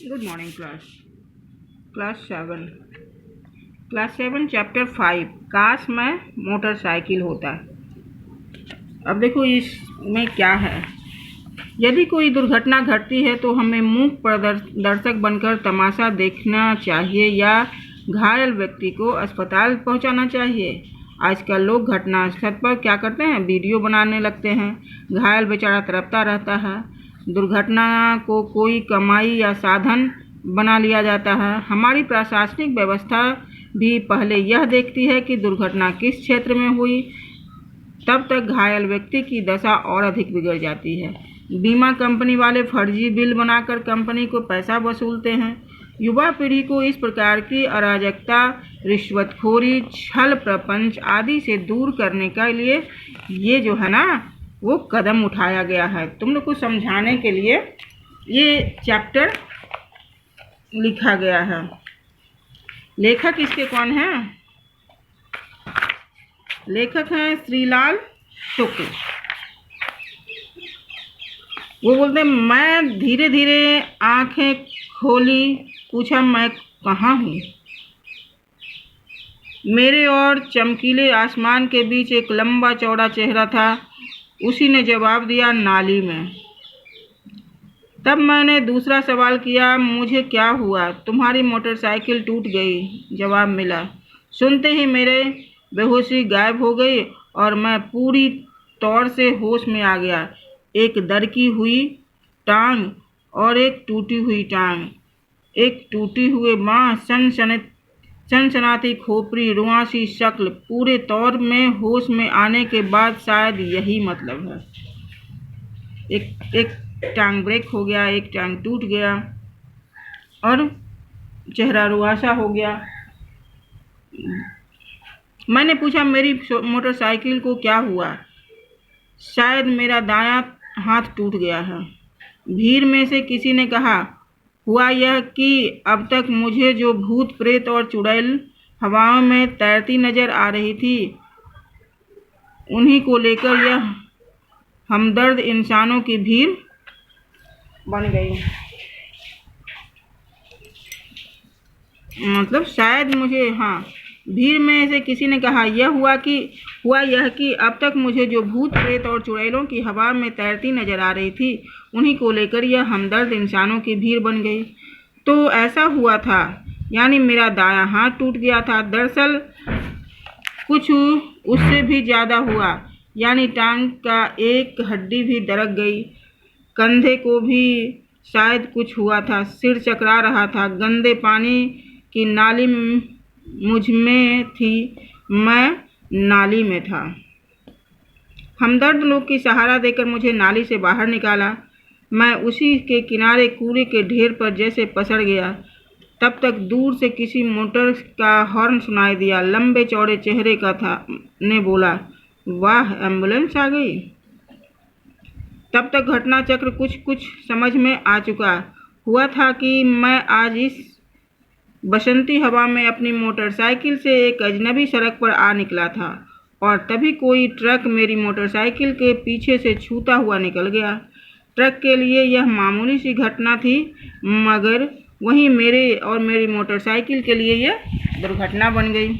Good morning class 7 chapter 5 काश मैं motorcycle होता। अब देखो इसमें क्या है। यदि कोई दुर्घटना घटती है तो हमें मूक दर्शक बनकर तमाशा देखना चाहिए या घायल व्यक्ति को अस्पताल पहुंचाना चाहिए। आजकल लोग घटनास्थल पर क्या करते हैं, वीडियो बनाने लगते हैं। घायल बेचारा तड़पता रहता है। दुर्घटना को कोई कमाई या साधन बना लिया जाता है। हमारी प्रशासनिक व्यवस्था भी पहले यह देखती है कि दुर्घटना किस क्षेत्र में हुई, तब तक घायल व्यक्ति की दशा और अधिक बिगड़ जाती है। बीमा कंपनी वाले फर्जी बिल बनाकर कंपनी को पैसा वसूलते हैं। युवा पीढ़ी को इस प्रकार की अराजकता, रिश्वतखोरी, छल प्रपंच आदि से दूर करने के लिए ये जो है ना वो कदम उठाया गया है। तुम लोग को समझाने के लिए ये चैप्टर लिखा गया है। लेखक इसके कौन हैं? लेखक हैं श्रीलाल शुक्ल। वो बोलते हैं, मैं धीरे धीरे आंखें खोली, पूछा मैं कहाँ हूँ। मेरे और चमकीले आसमान के बीच एक लंबा चौड़ा चेहरा था। उसी ने जवाब दिया, नाली में। तब मैंने दूसरा सवाल किया, मुझे क्या हुआ? तुम्हारी मोटरसाइकिल टूट गई, जवाब मिला। सुनते ही मेरे बेहोशी गायब हो गई और मैं पूरी तौर से होश में आ गया। एक दरकी हुई टांग और एक टूटी हुई टांग, एक टूटी हुई बाँह, सनसनाती खोपड़ी, रुआंसी शक्ल। पूरे तौर में होश में आने के बाद शायद यही मतलब है। एक टांग ब्रेक हो गया, एक टांग टूट गया और चेहरा रुआसा हो गया। मैंने पूछा, मेरी मोटरसाइकिल को क्या हुआ? शायद मेरा दायां हाथ टूट गया है। भीड़ में से किसी ने कहा, हुआ यह कि अब तक मुझे जो भूत प्रेत और चुड़ैल हवाओं में तैरती नजर आ रही थी, उन्हीं को लेकर यह हमदर्द इंसानों की भीड़ बन गई। मतलब शायद मुझे, भीड़ में से किसी ने कहा, हुआ यह कि अब तक मुझे जो भूत प्रेत और चुड़ैलों की हवा में तैरती नजर आ रही थी, उन्हीं को लेकर यह हमदर्द इंसानों की भीड़ बन गई। तो ऐसा हुआ था, यानी मेरा दायां हाथ टूट गया था। दरअसल कुछ उससे भी ज्यादा हुआ, यानी टांग का एक हड्डी भी दरक गई। कंधे को भी शायद कुछ हुआ था। सिर चकरा रहा था। गंदे पानी की नाली मुझ में थी, मैं नाली में था। हमदर्द लोग की सहारा देकर मुझे नाली से बाहर निकाला। मैं उसी के किनारे कूड़े के ढेर पर जैसे पसड़ गया। तब तक दूर से किसी मोटर का हॉर्न सुनाई दिया। लंबे चौड़े चेहरे का था, ने बोला, वाह, एम्बुलेंस आ गई। तब तक घटना चक्र कुछ समझ में आ चुका हुआ था कि मैं आज इस बसंती हवा में अपनी मोटरसाइकिल से एक अजनबी सड़क पर आ निकला था और तभी कोई ट्रक मेरी मोटरसाइकिल के पीछे से छूता हुआ निकल गया। ट्रक के लिए यह मामूली सी घटना थी, मगर वहीं मेरे और मेरी मोटरसाइकिल के लिए यह दुर्घटना बन गई।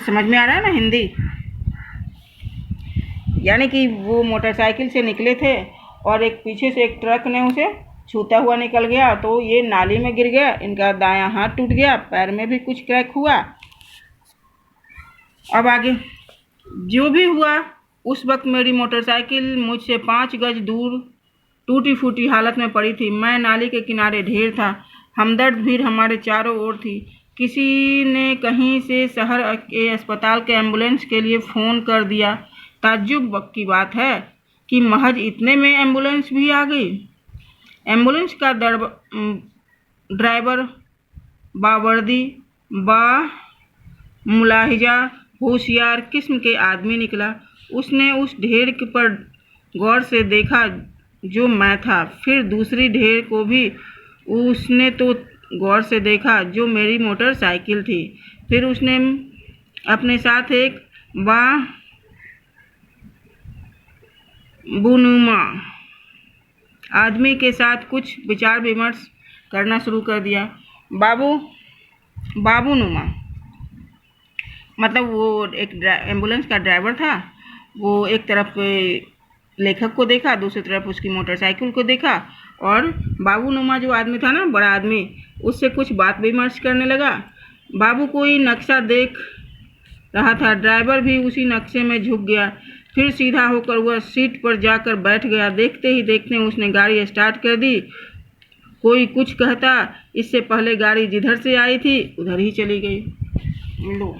समझ में आ रहा है ना हिंदी? यानी कि वो मोटरसाइकिल से निकले थे और एक पीछे से एक ट्रक ने उसे छूता हुआ निकल गया, तो ये नाली में गिर गया। इनका दायां हाथ टूट गया, पैर में भी कुछ क्रैक हुआ। अब आगे जो भी हुआ, उस वक्त मेरी मोटरसाइकिल मुझसे 5 गज दूर टूटी फूटी हालत में पड़ी थी। मैं नाली के किनारे ढेर था। हमदर्द भीड़ हमारे चारों ओर थी। किसी ने कहीं से शहर के अस्पताल के एम्बुलेंस के लिए फ़ोन कर दिया। ताज्जुब की बात है कि महज इतने में एम्बुलेंस भी आ गई। एम्बुलेंस का ड्राइवर बावर्दी, मुलाहिजा, होशियार किस्म के आदमी निकला। उसने उस ढेर पर गौर से देखा जो मैं था, फिर दूसरी ढेर को भी उसने तो गौर से देखा जो मेरी मोटरसाइकिल थी। फिर उसने अपने साथ एक बुनुमा आदमी के साथ कुछ विचार विमर्श करना शुरू कर दिया। बाबूनुमा मतलब वो एक एम्बुलेंस का ड्राइवर था। वो एक तरफ लेखक को देखा, दूसरी तरफ उसकी मोटरसाइकिल को देखा, और बाबूनुमा जो आदमी था ना, बड़ा आदमी, उससे कुछ बात विमर्श करने लगा। बाबू कोई नक्शा देख रहा था, ड्राइवर भी उसी नक्शे में झुक गया। फिर सीधा होकर वह सीट पर जाकर बैठ गया। देखते ही देखते उसने गाड़ी स्टार्ट कर दी। कोई कुछ कहता, इससे पहले गाड़ी जिधर से आई थी उधर ही चली गई। लो,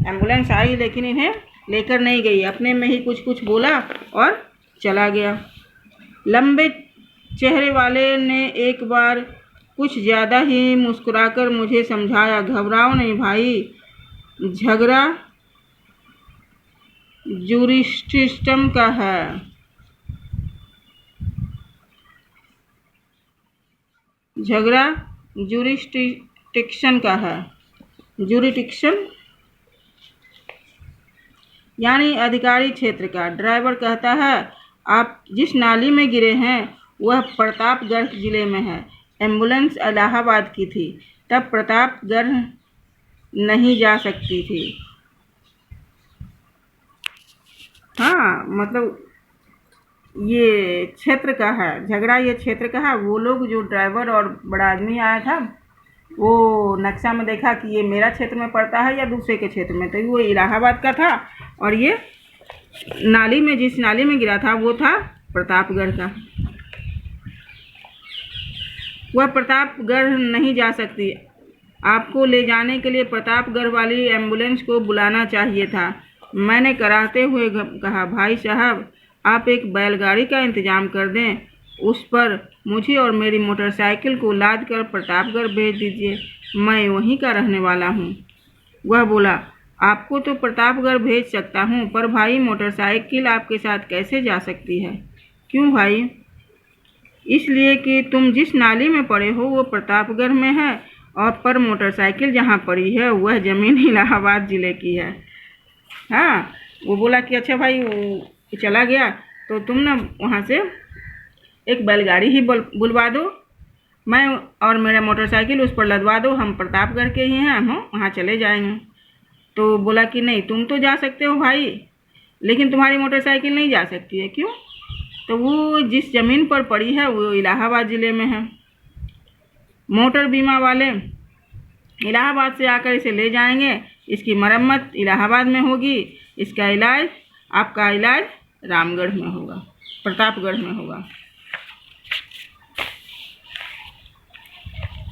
एम्बुलेंस आई लेकिन इन्हें लेकर नहीं गई, अपने में ही कुछ कुछ बोला और चला गया। लंबे चेहरे वाले ने एक बार कुछ ज़्यादा ही मुस्कुराकर मुझे समझाया, घबराओ नहीं भाई, झगड़ा जूरिस्टिक्शन का है। झगड़ा जूरिस्टिक्शन का है। जूरिस्टिक्शन यानी अधिकारी क्षेत्र का। ड्राइवर कहता है, आप जिस नाली में गिरे हैं वह प्रतापगढ़ जिले में है। एम्बुलेंस इलाहाबाद की थी, तब प्रतापगढ़ नहीं जा सकती थी। हाँ, मतलब ये क्षेत्र का है, झगड़ा ये क्षेत्र का है। वो लोग जो ड्राइवर और बड़ा आदमी आया था, वो नक्शा में देखा कि ये मेरा क्षेत्र में पड़ता है या दूसरे के क्षेत्र में, तो वो इलाहाबाद का था, और ये नाली में, जिस नाली में गिरा था वो था प्रतापगढ़ का। वह प्रतापगढ़ नहीं जा सकती। आपको ले जाने के लिए प्रतापगढ़ वाली एम्बुलेंस को बुलाना चाहिए था। मैंने कराहते हुए कहा, भाई साहब, आप एक बैलगाड़ी का इंतजाम कर दें, उस पर मुझे और मेरी मोटरसाइकिल को लाद कर प्रतापगढ़ भेज दीजिए, मैं वहीं का रहने वाला हूँ। वह बोला, आपको तो प्रतापगढ़ भेज सकता हूँ, पर भाई मोटरसाइकिल आपके साथ कैसे जा सकती है? क्यों भाई? इसलिए कि तुम जिस नाली में पड़े हो वो प्रतापगढ़ में है, और पर मोटरसाइकिल जहाँ पड़ी है वह ज़मीन इलाहाबाद ज़िले की है। हाँ, वो बोला कि अच्छा भाई, वो चला गया तो तुम ना वहाँ से एक बैलगाड़ी ही बुलवा दो, मैं और मेरा मोटरसाइकिल उस पर लदवा दो, हम प्रतापगढ़ के ही हैं, हम वहाँ चले जाएंगे। तो बोला कि नहीं, तुम तो जा सकते हो भाई, लेकिन तुम्हारी मोटरसाइकिल नहीं जा सकती है। क्यों? तो वो जिस ज़मीन पर पड़ी है वो इलाहाबाद ज़िले में है। मोटर बीमा वाले इलाहाबाद से आकर इसे ले जाएंगे, इसकी मरम्मत इलाहाबाद में होगी, इसका इलाज, आपका इलाज रामगढ़ में होगा, प्रतापगढ़ में होगा।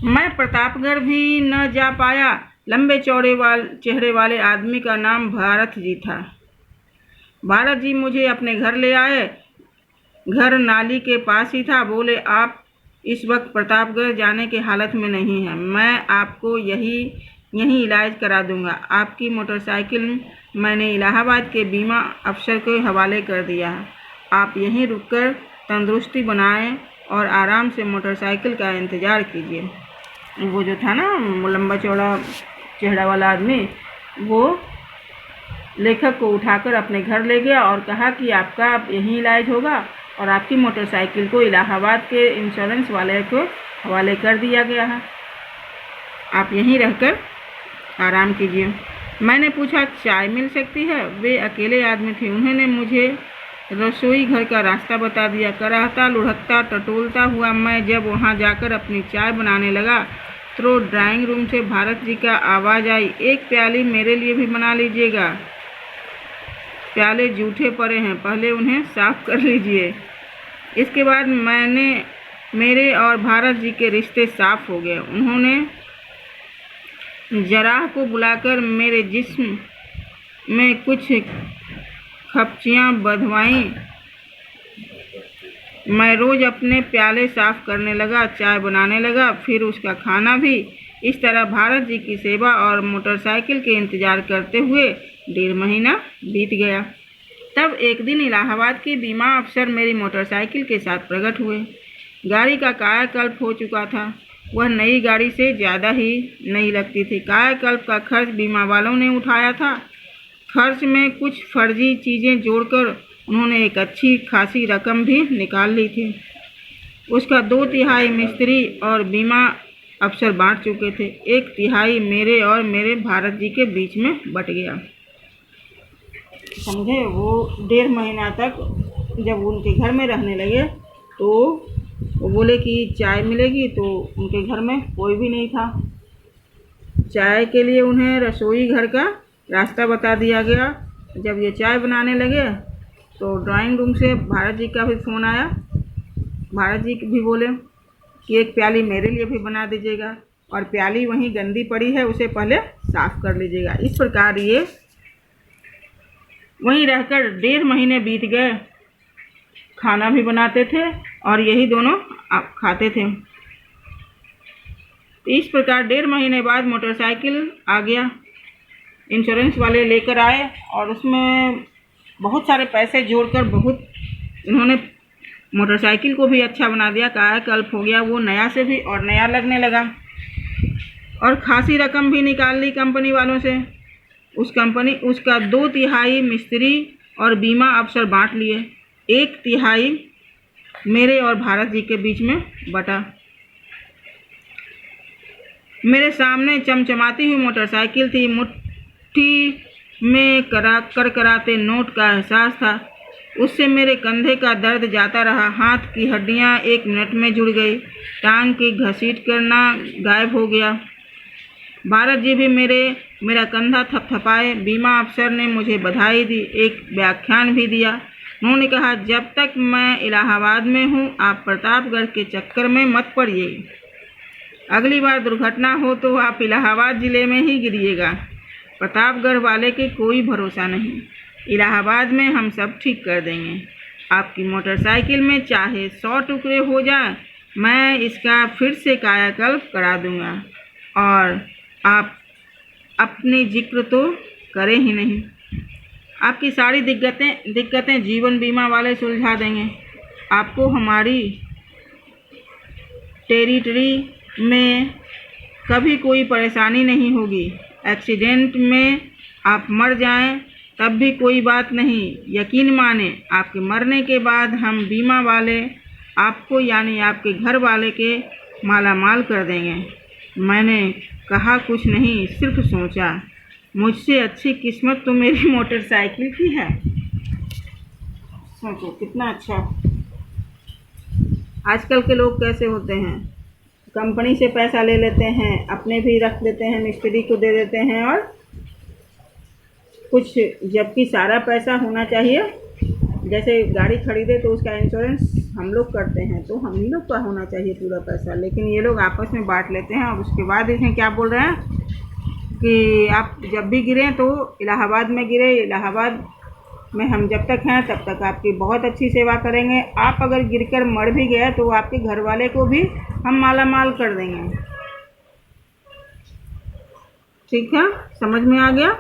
मैं प्रतापगढ़ भी न जा पाया। लंबे चेहरे वाले आदमी का नाम भारत जी था। भारत जी मुझे अपने घर ले आए। घर नाली के पास ही था। बोले, आप इस वक्त प्रतापगढ़ जाने की हालत में नहीं हैं, मैं आपको यहीं इलाज करा दूंगा। आपकी मोटरसाइकिल मैंने इलाहाबाद के बीमा अफसर के हवाले कर दिया है। आप यहीं रुककर तंदुरुस्ती बनाएं और आराम से मोटरसाइकिल का इंतज़ार कीजिए। वो जो था ना, लंबा चौड़ा चेहरा वाला आदमी, वो लेखक को उठाकर अपने घर ले गया और कहा कि आपका यहीं इलाज होगा और आपकी मोटरसाइकिल को इलाहाबाद के इंश्योरेंस वाले को हवाले कर दिया गया है, आप यहीं रहकर आराम कीजिए। मैंने पूछा, चाय मिल सकती है? वे अकेले आदमी थे। उन्होंने मुझे रसोई घर का रास्ता बता दिया। कराहता लुढ़कता टटोलता हुआ मैं जब वहां जाकर अपनी चाय बनाने लगा तो ड्राइंग रूम से भारत जी का आवाज़ आई, एक प्याली मेरे लिए भी बना लीजिएगा, प्याले जूठे पड़े हैं, पहले उन्हें साफ कर लीजिए। इसके बाद मेरे और भारत जी के रिश्ते साफ हो गए। उन्होंने जराह को बुलाकर मेरे जिस्म में कुछ खपचियाँ बंधवाईं। मैं रोज़ अपने प्याले साफ करने लगा, चाय बनाने लगा, फिर उसका खाना भी। इस तरह भारत जी की सेवा और मोटरसाइकिल के इंतज़ार करते हुए 1.5 महीना बीत गया। तब एक दिन इलाहाबाद के बीमा अफसर मेरी मोटरसाइकिल के साथ प्रकट हुए। गाड़ी का कायाकल्प हो चुका था। वह नई गाड़ी से ज़्यादा ही नहीं लगती थी। कायाकल्प का खर्च बीमा वालों ने उठाया था। खर्च में कुछ फर्जी चीज़ें जोड़कर उन्होंने एक अच्छी खासी रकम भी निकाल ली थी। उसका 2/3 मिस्त्री और बीमा अफसर बांट चुके थे। 1/3 मेरे और मेरे भारत जी के बीच में बट गया। समझे? वो 1.5 महीना तक जब उनके घर में रहने लगे तो वो बोले कि चाय मिलेगी, तो उनके घर में कोई भी नहीं था। चाय के लिए उन्हें रसोई घर का रास्ता बता दिया गया। जब ये चाय बनाने लगे तो ड्राइंग रूम से भारत जी का भी फ़ोन आया। भारत जी भी बोले कि 1 प्याली मेरे लिए भी बना दीजिएगा, और प्याली वहीं गंदी पड़ी है उसे पहले साफ कर लीजिएगा। इस प्रकार ये वहीं रहकर 1.5 महीने बीत गए। खाना भी बनाते थे और यही दोनों आप खाते थे। इस प्रकार 1.5 महीने बाद मोटरसाइकिल आ गया। इंश्योरेंस वाले लेकर आए और उसमें बहुत सारे पैसे जोड़कर बहुत इन्होंने मोटरसाइकिल को भी अच्छा बना दिया। कायाकल्प हो गया वो नया से भी, और नया लगने लगा। और खासी रकम भी निकाल ली कंपनी वालों से। उसका 2/3 मिस्त्री और बीमा अफसर बांट लिए। 1/3 मेरे और भारत जी के बीच में बटा। मेरे सामने चमचमाती हुई मोटरसाइकिल थी। मुट्ठी में करकराते नोट का एहसास था। उससे मेरे कंधे का दर्द जाता रहा। हाथ की हड्डियां 1 मिनट में जुड़ गई। टांग की घसीट करना गायब हो गया। भारत जी भी मेरा कंधा थपथपाए। बीमा अफसर ने मुझे बधाई दी, एक व्याख्यान भी दिया। उन्होंने कहा, जब तक मैं इलाहाबाद में हूँ आप प्रतापगढ़ के चक्कर में मत पड़िए। अगली बार दुर्घटना हो तो आप इलाहाबाद जिले में ही गिरिएगा। प्रतापगढ़ वाले के कोई भरोसा नहीं। इलाहाबाद में हम सब ठीक कर देंगे। आपकी मोटरसाइकिल में चाहे 100 टुकड़े हो जाए, मैं इसका फिर से कायाकल्प करा दूंगा, और आप अपनी जिक्र तो करें ही नहीं। आपकी सारी दिक्कतें जीवन बीमा वाले सुलझा देंगे। आपको हमारी टेरिटरी में कभी कोई परेशानी नहीं होगी। एक्सीडेंट में आप मर जाएं तब भी कोई बात नहीं। यकीन माने, आपके मरने के बाद हम बीमा वाले आपको यानी आपके घर वाले के मालामाल कर देंगे। मैंने कहा कुछ नहीं, सिर्फ सोचा, मुझसे अच्छी किस्मत तो मेरी मोटरसाइकिल की है। सोचो कितना अच्छा। आजकल के लोग कैसे होते हैं, कंपनी से पैसा ले लेते हैं, अपने भी रख देते हैं, मिस्त्री को दे देते हैं, और कुछ जबकि सारा पैसा होना चाहिए। जैसे गाड़ी खरीदे तो उसका इंश्योरेंस हम लोग करते हैं, तो हम ही लोग का होना चाहिए पूरा पैसा, लेकिन ये लोग आपस में बांट लेते हैं। और उसके बाद इसमें क्या बोल रहे हैं कि आप जब भी गिरें तो इलाहाबाद में गिरे। इलाहाबाद में हम जब तक हैं तब तक आपकी बहुत अच्छी सेवा करेंगे। आप अगर गिरकर मर भी गए तो आपके घर वाले को भी हम मालामाल कर देंगे। ठीक है, समझ में आ गया?